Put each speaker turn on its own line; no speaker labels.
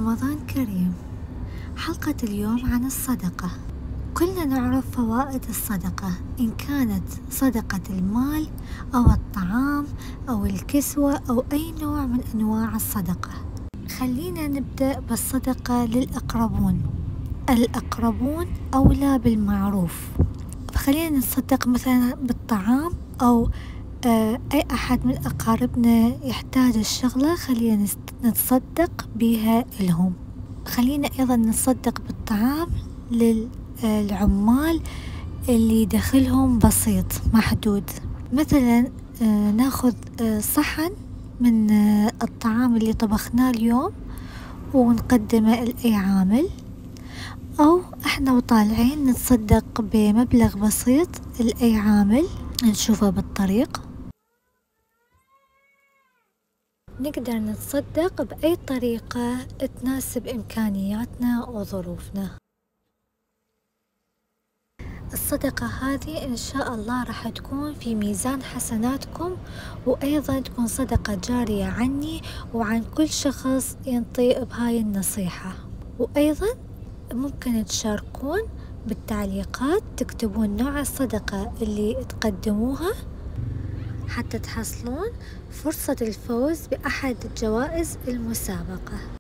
رمضان كريم. حلقة اليوم عن الصدقة. كلنا نعرف فوائد الصدقة، إن كانت صدقة المال أو الطعام أو الكسوة أو أي نوع من أنواع الصدقة. خلينا نبدأ بالصدقة للأقربون. الأقربون أولى بالمعروف، فخلينا نتصدق مثلا بالطعام أو أي أحد من أقاربنا يحتاج الشغلة خلينا نتصدق بها لهم. خلينا أيضا نتصدق بالطعام للعمال اللي دخلهم بسيط محدود. مثلا ناخذ صحن من الطعام اللي طبخناه اليوم ونقدمه لأي عامل، أو احنا وطالعين نتصدق بمبلغ بسيط لأي عامل نشوفه بالطريق. نقدر نتصدق بأي طريقة تناسب إمكانياتنا وظروفنا. الصدقة هذه إن شاء الله راح تكون في ميزان حسناتكم، وأيضا تكون صدقة جارية عني وعن كل شخص ينطي بهاي النصيحة. وأيضا ممكن تشاركون بالتعليقات، تكتبون نوع الصدقة اللي تقدموها حتى تحصلون فرصة الفوز بأحد جوائز المسابقة.